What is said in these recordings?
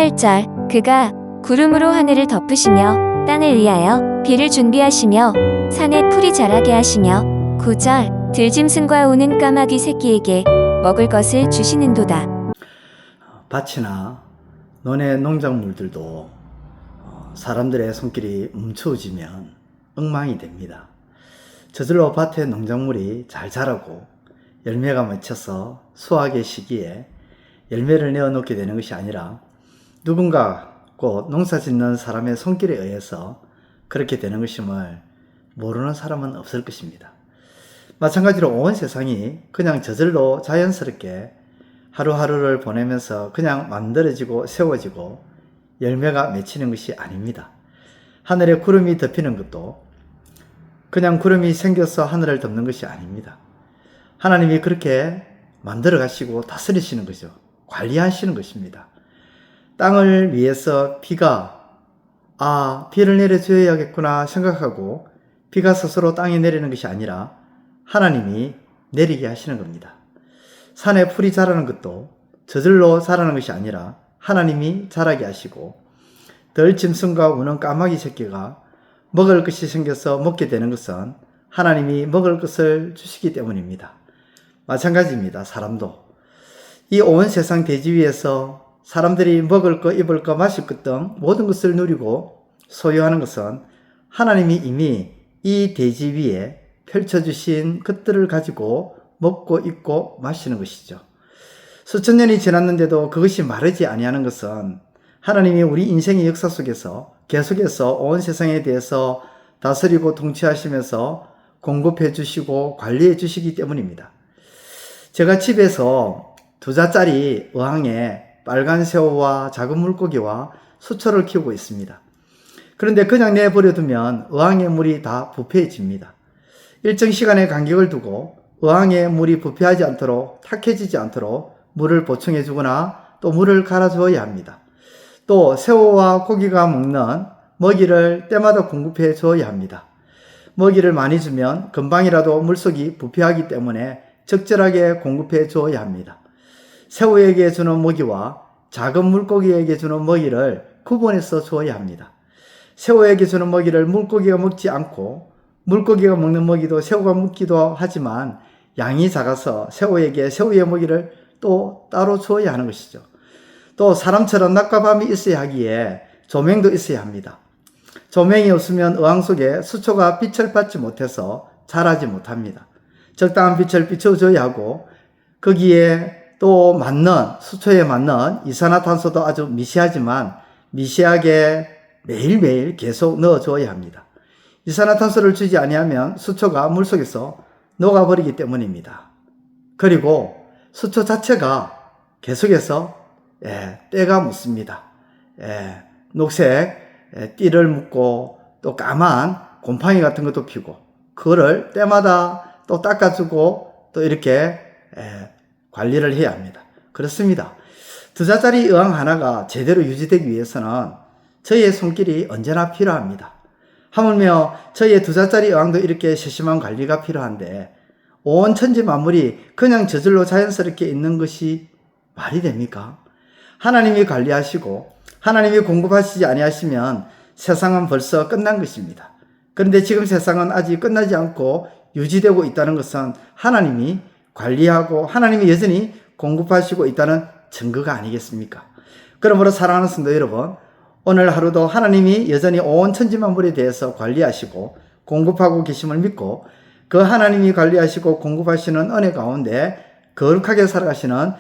8절 그가 구름으로 하늘을 덮으시며 땅을 위하여 비를 준비하시며 산에 풀이 자라게 하시며 9절 들짐승과 우는 까마귀 새끼에게 먹을 것을 주시는도다. 밭이나 논의 농작물들도 사람들의 손길이 멈추어지면 엉망이 됩니다. 저절로 밭의 농작물이 잘 자라고 열매가 맺혀서 수확의 시기에 열매를 내어놓게 되는 것이 아니라 누군가 곧 농사 짓는 사람의 손길에 의해서 그렇게 되는 것임을 모르는 사람은 없을 것입니다. 마찬가지로 온 세상이 그냥 저절로 자연스럽게 하루하루를 보내면서 그냥 만들어지고 세워지고 열매가 맺히는 것이 아닙니다. 하늘에 구름이 덮이는 것도 그냥 구름이 생겨서 하늘을 덮는 것이 아닙니다. 하나님이 그렇게 만들어 가시고 다스리시는 거죠. 관리하시는 것입니다. 땅을 위해서 비가 비를 내려줘야겠구나 생각하고 비가 스스로 땅에 내리는 것이 아니라 하나님이 내리게 하시는 겁니다. 산에 풀이 자라는 것도 저절로 자라는 것이 아니라 하나님이 자라게 하시고 들짐승과 우는 까마귀 새끼가 먹을 것이 생겨서 먹게 되는 것은 하나님이 먹을 것을 주시기 때문입니다. 마찬가지입니다. 사람도 이 온 세상 대지 위에서 사람들이 먹을 것, 입을 것, 마실 것 등 모든 것을 누리고 소유하는 것은 하나님이 이미 이 대지 위에 펼쳐주신 것들을 가지고 먹고 입고 마시는 것이죠. 수천 년이 지났는데도 그것이 마르지 아니하는 것은 하나님이 우리 인생의 역사 속에서 계속해서 온 세상에 대해서 다스리고 통치하시면서 공급해 주시고 관리해 주시기 때문입니다. 제가 집에서 2자짜리 어항에 빨간 새우와 작은 물고기와 수초를 키우고 있습니다. 그런데 그냥 내버려두면 어항의 물이 다 부패해집니다. 일정 시간의 간격을 두고 어항에 물이 부패하지 않도록 탁해지지 않도록 물을 보충해 주거나 또 물을 갈아 주어야 합니다. 또 새우와 고기가 먹는 먹이를 때마다 공급해 주어야 합니다. 먹이를 많이 주면 금방이라도 물속이 부패하기 때문에 적절하게 공급해 주어야 합니다. 새우에게 주는 먹이와 작은 물고기에게 주는 먹이를 구분해서 주어야 합니다. 새우에게 주는 먹이를 물고기가 먹지 않고 물고기가 먹는 먹이도 새우가 먹기도 하지만 양이 작아서 새우에게 새우의 먹이를 또 따로 주어야 하는 것이죠. 또 사람처럼 낮과 밤이 있어야 하기에 조명도 있어야 합니다. 조명이 없으면 어항 속에 수초가 빛을 받지 못해서 자라지 못합니다. 적당한 빛을 비춰줘야 하고 거기에 또 수초에 맞는 이산화탄소도 아주 미세하지만 미세하게 매일매일 계속 넣어줘야 합니다. 이산화탄소를 주지 아니하면 수초가 물속에서 녹아버리기 때문입니다. 그리고 수초 자체가 계속해서 때가 묻습니다. 녹색 띠를 묻고 또 까만 곰팡이 같은 것도 피고 그거를 때마다 또 닦아주고 또 이렇게 관리를 해야 합니다. 그렇습니다. 2자짜리 어항 하나가 제대로 유지되기 위해서는 저희의 손길이 언제나 필요합니다. 하물며 저희의 2자짜리 어항도 이렇게 세심한 관리가 필요한데 온 천지 만물이 그냥 저절로 자연스럽게 있는 것이 말이 됩니까? 하나님이 관리하시고 하나님이 공급하시지 아니하시면 세상은 벌써 끝난 것입니다. 그런데 지금 세상은 아직 끝나지 않고 유지되고 있다는 것은 하나님이 관리하고 하나님이 여전히 공급하시고 있다는 증거가 아니겠습니까? 그러므로 사랑하는 성도 여러분, 오늘 하루도 하나님이 여전히 온 천지 만물에 대해서 관리하시고 공급하고 계심을 믿고 그 하나님이 관리하시고 공급하시는 은혜 가운데 거룩하게 살아가시는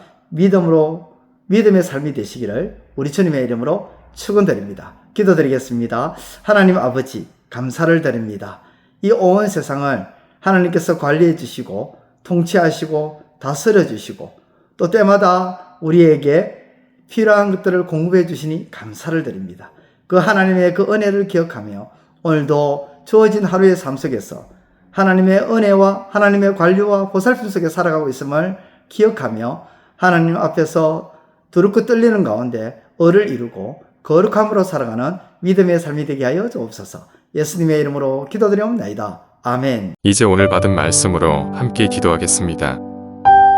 믿음의 삶이 되시기를 우리 주님의 이름으로 축원드립니다. 기도드리겠습니다. 하나님 아버지 감사를 드립니다. 이 온 세상을 하나님께서 관리해 주시고 통치하시고 다스려 주시고 또 때마다 우리에게 필요한 것들을 공급해 주시니 감사를 드립니다. 그 하나님의 그 은혜를 기억하며 오늘도 주어진 하루의 삶 속에서 하나님의 은혜와 하나님의 관리와 보살핌 속에 살아가고 있음을 기억하며 하나님 앞에서 두렵고 떨리는 가운데 의를 이루고 거룩함으로 살아가는 믿음의 삶이 되게 하여 주옵소서. 예수님의 이름으로 기도드리옵나이다. 아멘. 이제 오늘 받은 말씀으로 함께 기도하겠습니다.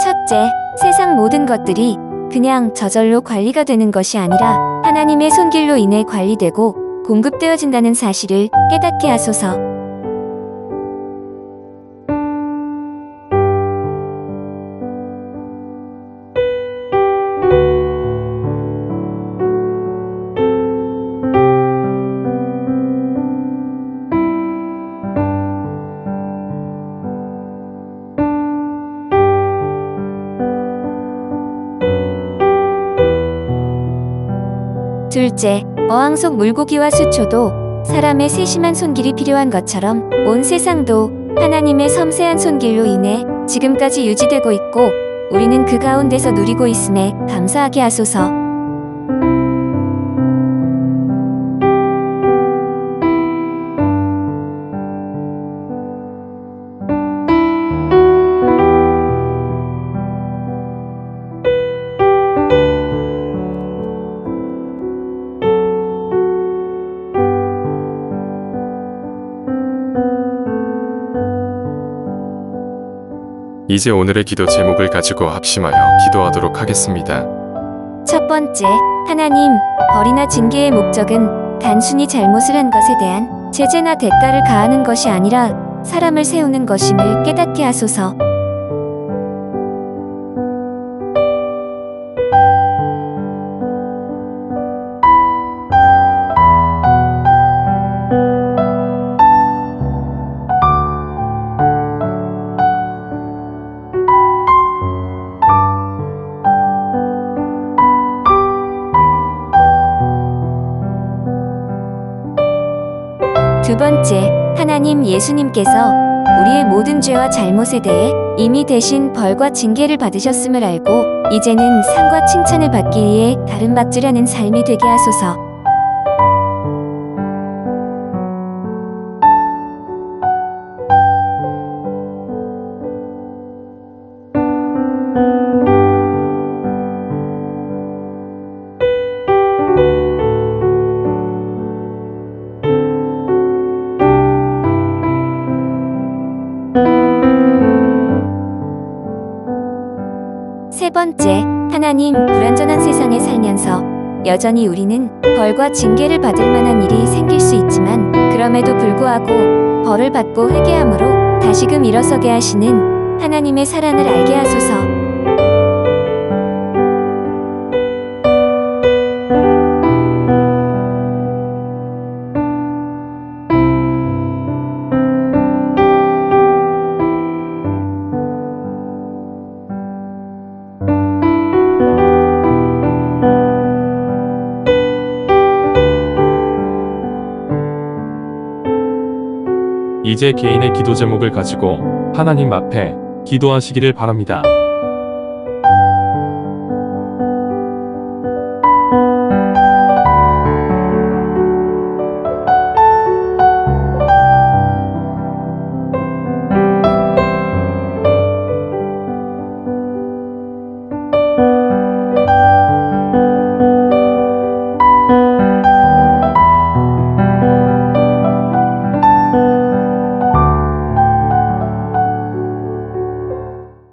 첫째, 세상 모든 것들이 그냥 저절로 관리가 되는 것이 아니라 하나님의 손길로 인해 관리되고 공급되어진다는 사실을 깨닫게 하소서. 둘째, 어항 속 물고기와 수초도 사람의 세심한 손길이 필요한 것처럼 온 세상도 하나님의 섬세한 손길로 인해 지금까지 유지되고 있고 우리는 그 가운데서 누리고 있음에 감사하게 하소서. 이제 오늘의 기도 제목을 가지고 합심하여 기도하도록 하겠습니다. 첫 번째, 하나님, 벌이나 징계의 목적은 단순히 잘못을 한 것에 대한 제재나 대가를 가하는 것이 아니라 사람을 세우는 것임을 깨닫게 하소서. 두 번째, 하나님, 예수님께서 우리의 모든 죄와 잘못에 대해 이미 대신 벌과 징계를 받으셨음을 알고 이제는 상과 칭찬을 받기 위해 가름박질하는 삶이 되게 하소서. 세 번째, 하나님, 불완전한 세상에 살면서 여전히 우리는 벌과 징계를 받을 만한 일이 생길 수 있지만 그럼에도 불구하고 벌을 받고 회개함으로 다시금 일어서게 하시는 하나님의 사랑을 알게 하소서. 이제 개인의 기도 제목을 가지고 하나님 앞에 기도하시기를 바랍니다.